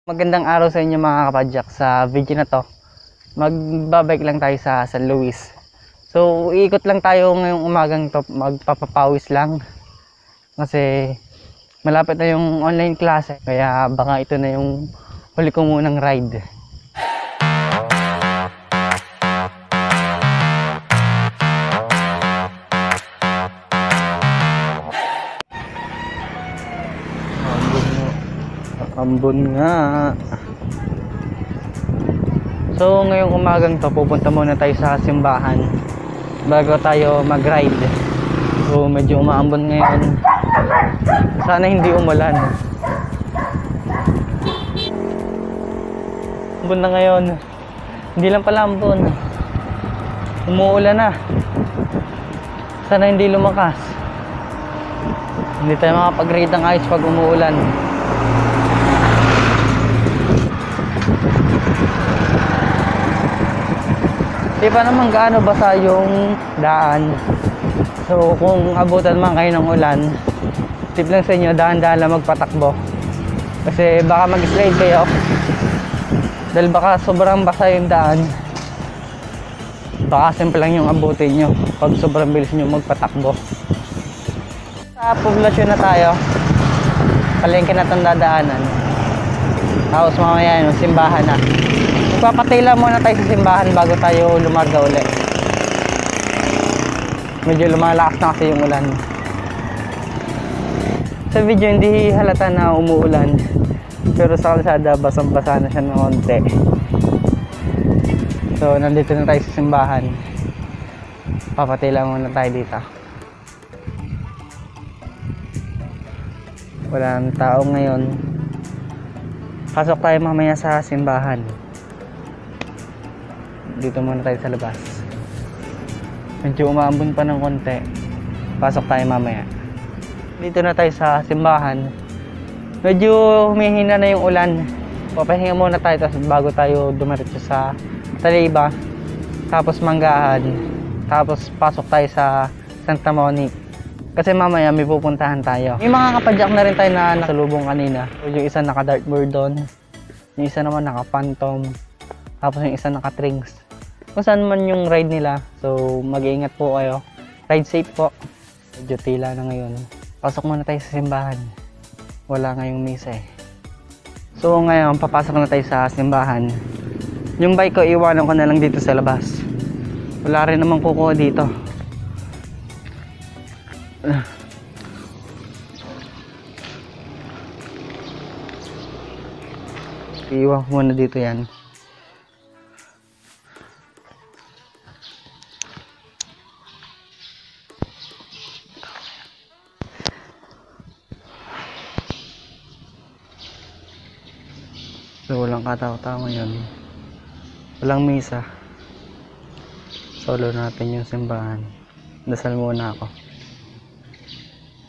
Magandang araw sa inyo mga kapadyak. Sa video na to, magbabike lang tayo sa San Luis. So iikot lang tayo ngayong umagang to, magpapapawis lang. Kasi malapit na yung online klase, kaya baka ito na yung huli ko munang ride. Ambon nga. So ngayong umagang to, pupunta muna tayo sa simbahan bago tayo mag-ride. So medyo umaambon ngayon. Sana hindi umulan. Ambon na ngayon. Hindi lang pala ambon, umuulan na. Sana hindi lumakas. Hindi tayo makapag-ride ng ayos pag umuulan. Di pa naman gaano basa yung daan. So kung abutan man kayo ng ulan, tip lang sa inyo, dahan-dahan lang magpatakbo. Kasi baka mag-slide kayo. Dahil baka sobrang basa yung daan. Baka simple lang yung abutin nyo pag sobrang bilis nyo magpatakbo. Sa poblasyon na tayo, palengke na itong dadaanan. Tapos mamaya yung simbahan na. Magpapatila muna tayo sa simbahan bago tayo lumarga uli. Medyo lumalakas na kasi yung ulan. Sa video hindi halata na umuulan, pero sa kalsada basang-basa na siya ng konti. So nandito na tayo sa simbahan. Papatila muna tayo dito. Walang tao ngayon. Pasok tayo mamaya sa simbahan. Dito muna tayo sa labas. Medyo umaambon pa ng konti. Pasok tayo mamaya. Dito na tayo sa simbahan. Medyo humihina na yung ulan. Papahinga muna tayo tapos bago tayo dumiretso sa Taliba, tapos Manggahan, tapos pasok tayo sa Santa Monique. Kasi mamaya may pupuntahan tayo. May mga kapadyak na rin tayo na nasalubong kanina. Yung isa naka dartboard doon, yung isa naman naka phantom, tapos yung isa naka trings. Kung saan man yung ride nila, so mag-iingat po kayo. Ride safe po. Medyo tila na ngayon. Pasok muna tayo sa simbahan. Wala ngayong misa eh. So ngayon, papasok na tayo sa simbahan. Yung bike ko, iwanan ko na lang dito sa labas. Wala rin namang kukuha dito. Iwan ko muna dito yan. So walang katao-tao ngayon. Walang misa. Solo natin yung simbahan. Dasal muna ako.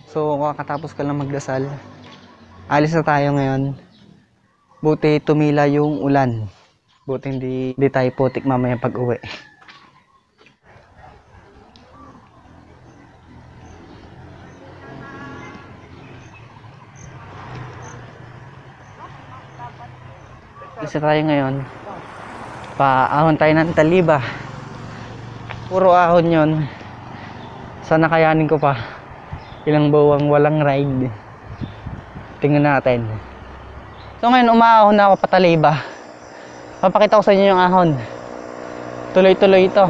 So kakatapos ka lang magdasal, alis na tayo ngayon. Buti tumila yung ulan. Buti hindi tayo putik mamaya pag uwi. Isa tayo ngayon. Paahon tayo ng Taliba. Puro ahon yon. Sana kayanin ko pa. Ilang bawang walang ride. Tingnan natin. So ngayon umaahon na ako pa Taliba. Papakita ko sa inyo yung ahon. Tuloy-tuloy ito.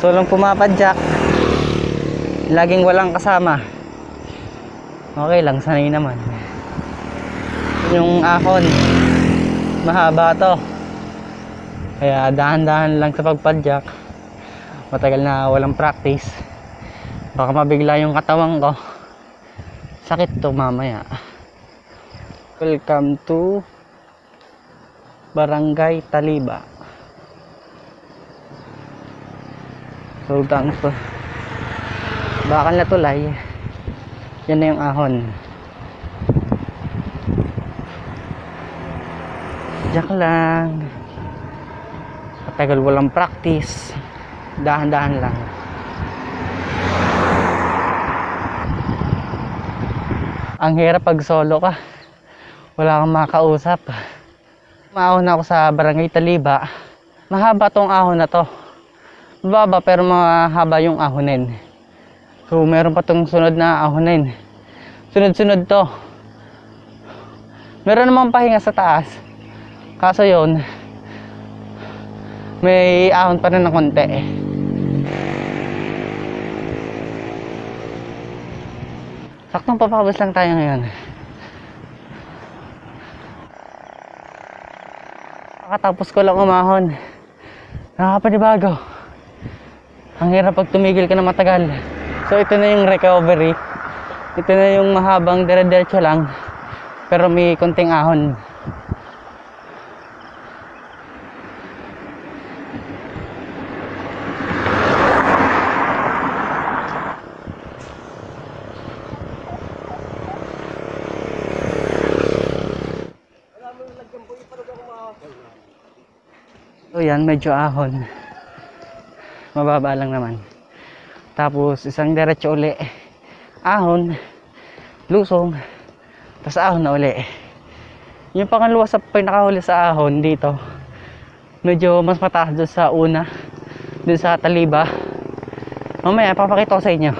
So lang pumapadyak. Laging walang kasama. Okay lang, sanay naman. Yung ahon, mahaba to, kaya dahan-dahan lang sa pagpadyak. Matagal na walang practice, baka mabigla yung katawan ko. Sakit to mamaya. Welcome to Barangay Taliba. So to bakal na tulay. Yan na yung ahon. Diyak lang. Matagal walang practice. Dahan-dahan lang. Ang hirap pag solo ka. Wala kang makausap. Maahon na ako sa Barangay Taliba. Mahaba tong ahon na to. Mababa pero mahaba yung ahonin. So meron pa tong sunod na ahonin. Sunod-sunod to. Meron namang pahinga sa taas. Kaso yun, may ahon pa rin ng konti. Saktong papabas lang tayo ngayon. Kakatapos ko lang umahon. Nakakapanibago. Ang hirap pag tumigil ka na matagal. So ito na yung recovery. Ito na yung mahabang dire-diretso lang. Pero may konting ahon. So yan, medyo ahon. Mababa lang naman. Tapos isang diretso uli. Ahon. Lusong. Tapos ahon na uli. Yung pangalawa sa pinakahuli sa ahon dito, medyo mas mataas doon sa una, doon sa Taliba. Mamaya papakita ko sa inyo.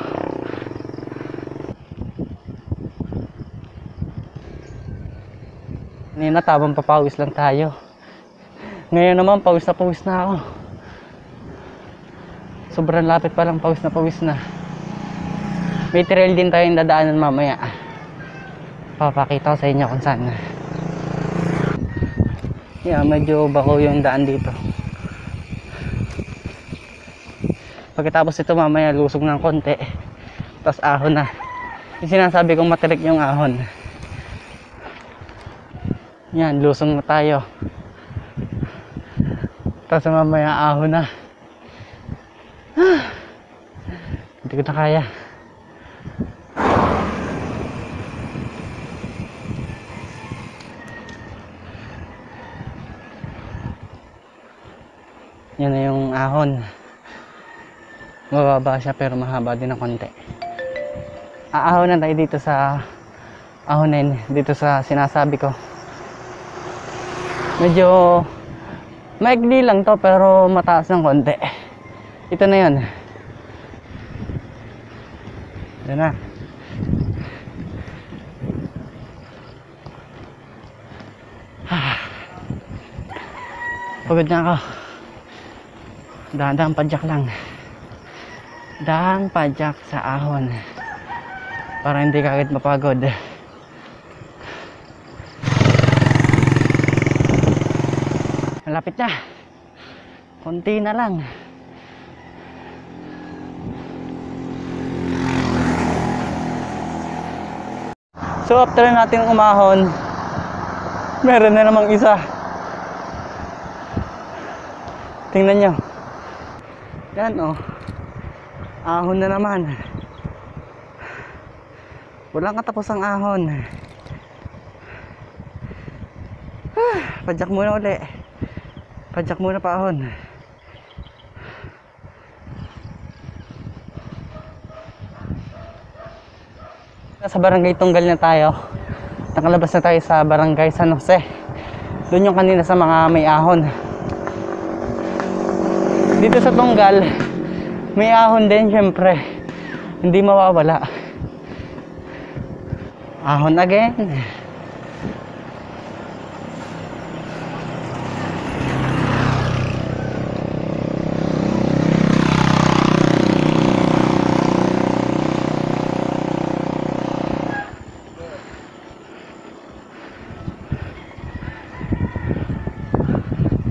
Kanina tabang papawis lang tayo. Ngayon naman pawis na ako. Sobrang lapit pa lang, pawis na. May trail din tayong dadaanan mamaya. Papakita ko sa inyo kung saan. Yeah, medyo bako yung daan dito. Pagkatapos ito mamaya lusog ng konti. Tapos ahon na. Yung sinasabi kong matirik yung ahon. Yan, lusong na tayo. Tapos mamaya ahon na. Hindi ko na kaya. Yan na yung ahon. Mababa siya pero mahaba din ng konti. Aahon na tayo dito sa ahonin. Dito sa sinasabi ko. Medyo maigli lang to pero mataas ng konti. Ito na yun. Ito na. Pagod na ako. Dahan-dahan padyak lang. Dahang padyak sa ahon. Para hindi ka agad mapagod. Malapit na. Konti na lang. So after natin umahon, meron na namang isa. Tingnan nyo. Yan oh. Ahon na naman. Walang katapos ang ahon. Padyak muna uli. Padyak muna pa ahon. Sa barangay Tunggal na tayo. Nakalabas na tayo sa barangay San Jose. Doon yung kanina sa mga may ahon. Dito sa Tunggal, may ahon din syempre. Hindi mawawala. Ahon again.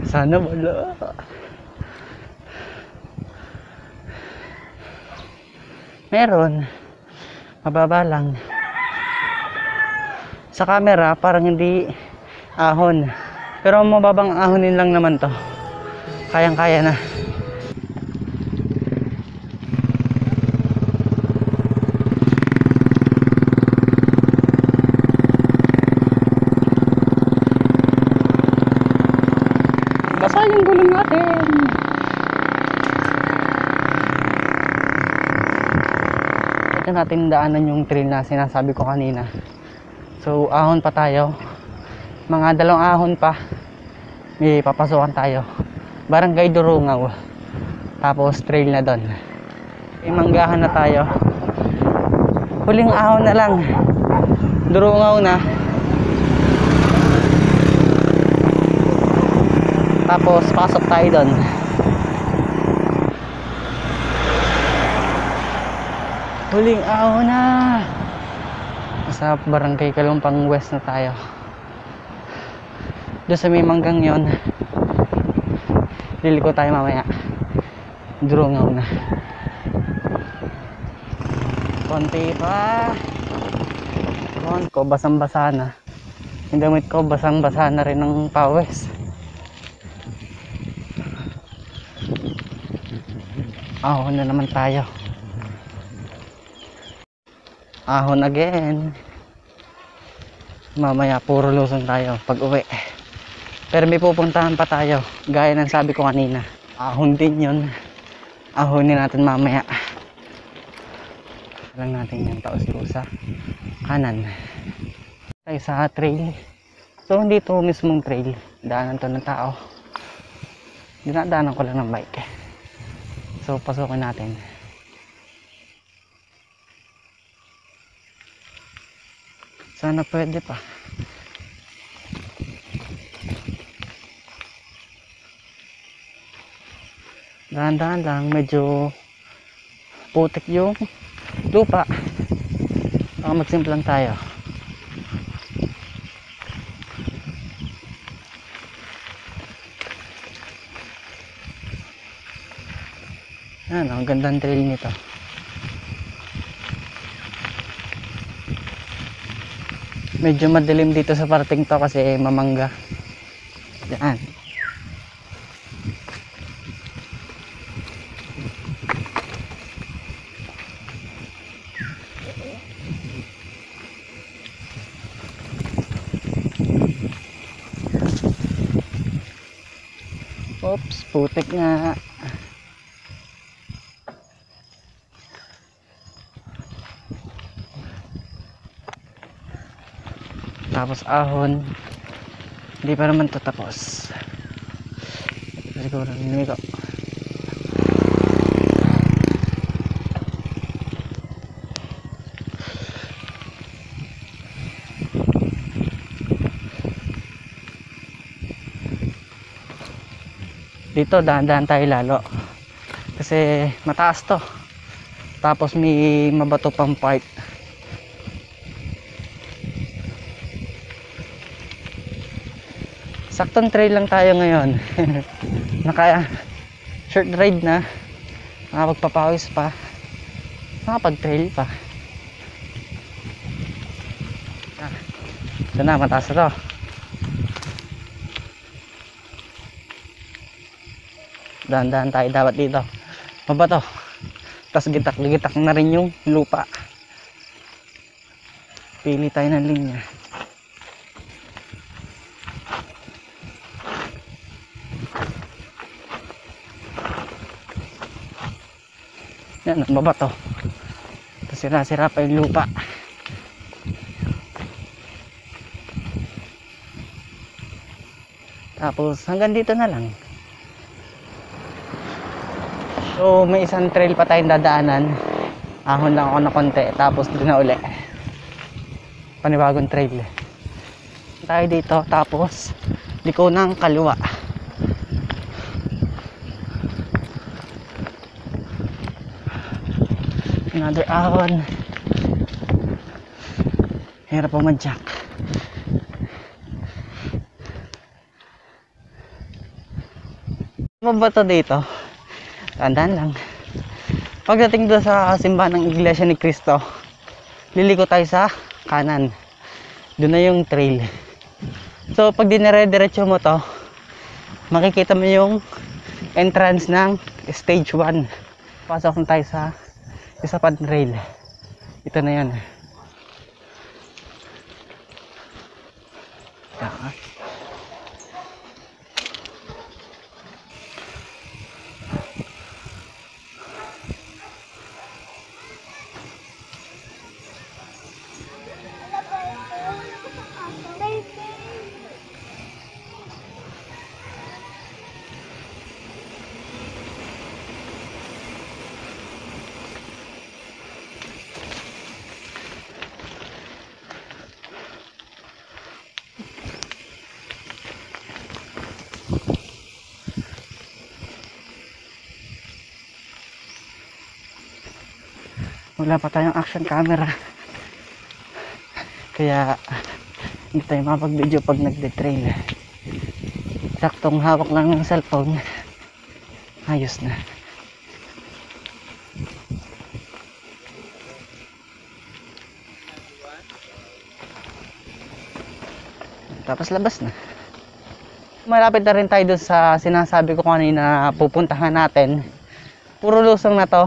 Sana wala. Meron. Mababa lang. Sa camera parang hindi ahon. Pero mababang ahonin lang naman to. Kayang-kaya na. Basa yung gulong natin. Ito natin daanan yung trail na sinasabi ko kanina. So ahon pa tayo. Mga 2 ahon pa. May papasukan tayo. Barangay Durungaw. Tapos trail na doon. May manggahan na tayo. Huling ahon na lang. Durungaw na. Tapos pasok tayo doon. Huling ahon na. Sa Barangay Kalumpang West na tayo. Doon sa may manggang yon, liliko tayo mamaya. Durungaw na. Konti pa. Konti ko, basang-basa na. Yung damit ko, basang-basa na rin ng pawis. Ahon na naman tayo. Ahon again. Mamaya puro lusong tayo pag uwi. Pero may pupuntahan pa tayo, gaya ng sabi ko kanina. Ahon din yun. Ahonin natin mamaya. Lang natin yung Taos-Lusa kanan tayo sa trail. So hindi to mismong trail, daanan to ng tao. Dinadaanan ko lang ng bike. So pasukin natin. Sana pwede pa. Dahan-dahan lang, medyo putik yung lupa. Baka magsimplang tayo. Yan, ang gandang trail nito. Medyo madilim dito sa parting to kasi mamangga. Yan. Oops, putik nga. Tapos ahon. Hindi pa naman ito tapos. Siguro nilimi ko. Dito dahan-dahan tayo lalo. Kasi mataas to. Tapos may mabato pang part. Saktong trail lang tayo ngayon. Naka short ride na. Nakapagpapawis pa. Nakapag-trail pa. Ito na, mataas na to. Dahan-dahan tayo dapat dito. Mabato. Tapos gitak-gitak na rin yung lupa. Pili tayo ng linya. Yan, mabato. Tapos sira-sira pa yung lupa. Tapos hanggang dito na lang. So may isang trail pa tayong dadaanan. Ahon lang ako na konti. Tapos doon na uli. Panibagong trail. Tayo dito. Tapos liko ng kaliwa. Another ahon. Hirap pumadyak. Mabato dito. Tandaan lang. Pagdating doon sa simbahan ng Iglesia ni Cristo, liliko tayo sa kanan. Doon na yung trail. So pag dinire-diretso mo to, makikita mo yung entrance ng stage 1. Pasok na tayo sa isa pang trail. Ito na yan. Wala pa tayong action camera. Kaya hindi tayo makapag-video pag nagde-trail. Saktong hawak lang ng cellphone. Ayos na. Tapos labas na. Malapit na rin tayo doon sa sinasabi ko kanina na pupuntahan natin. Puro lusong na to.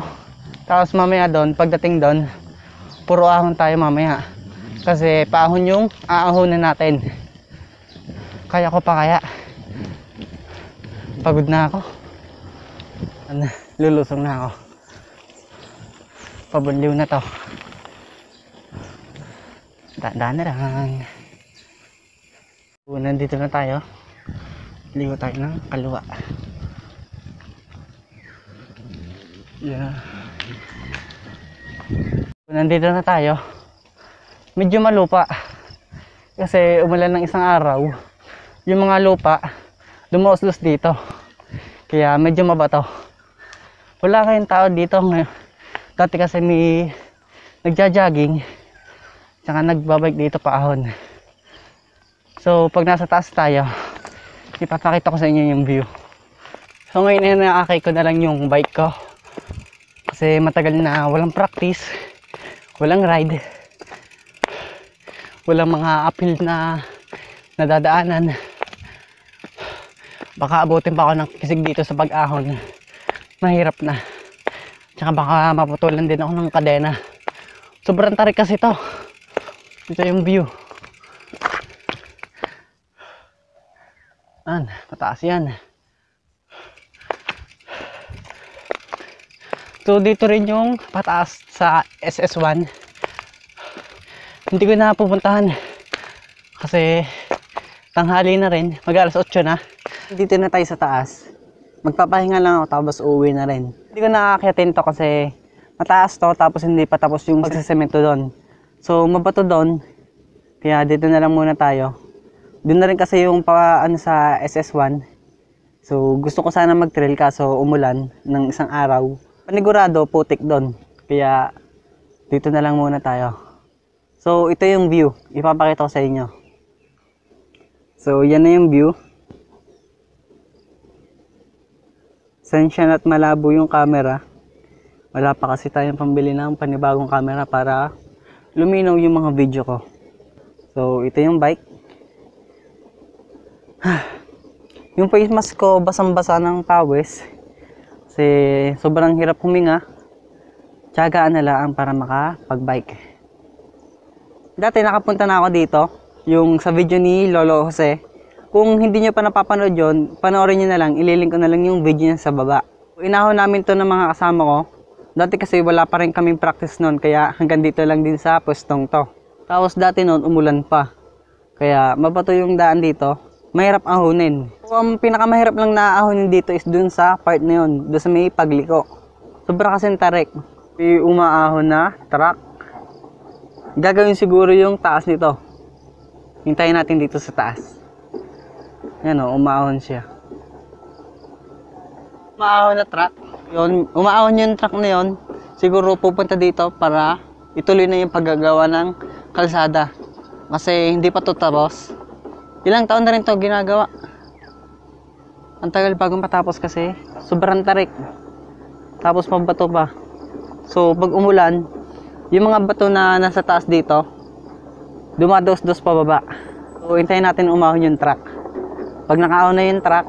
Tapos mamaya doon, pagdating doon, puro ahon tayo mamaya. Kasi paahon yung aahonan natin. Kaya ko pa kaya. Pagod na ako. Lulusong na ako. Pabunliw na to. Daan na lang. Nandito na tayo. Ligo tayo ng kaliwa. Yeah. Nandito na tayo. Medyo malupa. Kasi umulan ng isang araw. Yung mga lupa, dumuuslos dito. Kaya medyo mabato. Wala kayong tao dito. Dati kasi may nagja-jogging. Tsaka nagbabike dito paahon. So pag nasa taas tayo, ipapakita ko sa inyo yung view. So ngayon nakakay ko na lang yung bike ko. Kasi matagal na walang practice. Walang ride. Walang mga uphill na nadadaanan. Baka abutin pa ako ng kisig dito sa pag-ahon. Mahirap na. Tsaka baka maputulan din ako ng kadena. Sobrang tarik kasi to. Ito yung view. Mataas yan. So dito rin yung pataas sa SS1. Hindi ko na pupuntahan kasi tanghali na rin, mag-alas 8 na. Dito na tayo sa taas. Magpapahinga lang ako tapos uuwi na rin. Hindi ko nakakyatin to kasi mataas to tapos hindi pa tapos yung pagsasemento doon. So mabato doon. Kaya dito na lang muna tayo. Doon na rin kasi yung sa SS1. So gusto ko sana mag-trail kaso umulan ng isang araw. Panigurado putik doon. Kaya dito na lang muna tayo. So ito yung view. Ipapakita ko sa inyo. So yan na yung view. Sensya at malabo yung camera. Wala pa kasi tayong pambili ng panibagong camera para luminaw yung mga video ko. So ito yung bike. Yung face mask ko basang-basa ng pawis. Kasi sobrang hirap huminga. Tiyagaan na lang para makapag-bike. Dati nakapunta na ako dito. Yung sa video ni Lolo Jose. Kung hindi nyo pa napapanood yun, panoorin nyo na lang. Ililink ko na lang yung video niya sa baba. Inahon namin to ng mga kasama ko. Dati kasi wala pa rin kaming practice noon. Kaya hanggang dito lang din sa pwestong to. Tapos dati noon umulan pa. Kaya mabato yung daan dito. Mahirap ahonin. So, ang pinakamahirap lang na ahonin dito is dun sa part na yun. Dun sa may pagliko. Sobra kasing tarik. May umaahon na truck. Gagawin siguro yung taas nito. Hintayin natin dito sa taas. Yan o, umaahon siya. Umaahon na truck. Yun, umaahon yung truck na yun. Siguro pupunta dito para ituloy na yung paggagawa ng kalsada. Kasi hindi pa to tapos. Ilang taon na rin to ginagawa. Ang tagal bagong patapos kasi. Sobrang tarik. Tapos mabato pa. So pag umulan, yung mga bato na nasa taas dito, dumados-dos pa baba. So hintayin natin umahon yung truck. Pag nakaahon na yung truck,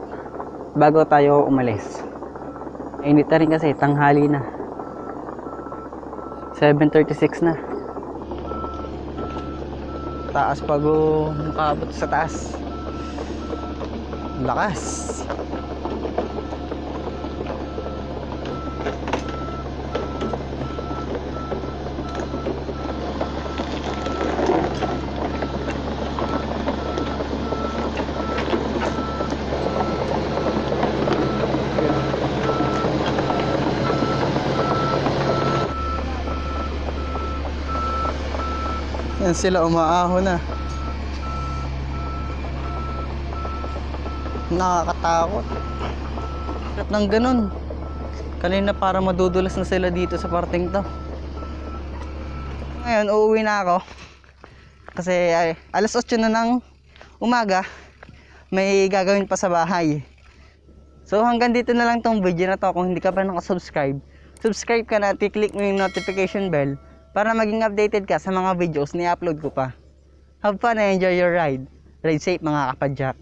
bago tayo umalis. Init na rin kasi, tanghali na. 7:36 na. Taas pag makaabot sa taas. Lakas. Yan sila umaahon na. Nakakatakot. Hirap ng ganun. Kanina para madudulas na sila dito sa parting to. Ngayon, uuwi na ako. Kasi alas 8 na ng umaga. May gagawin pa sa bahay. So hanggang dito na lang tong video na to. Kung hindi ka pa nakasubscribe, subscribe ka na at i-click mo yung notification bell para maging updated ka sa mga videos ni-upload ko pa. Have fun and enjoy your ride. Ride safe mga kapadyak.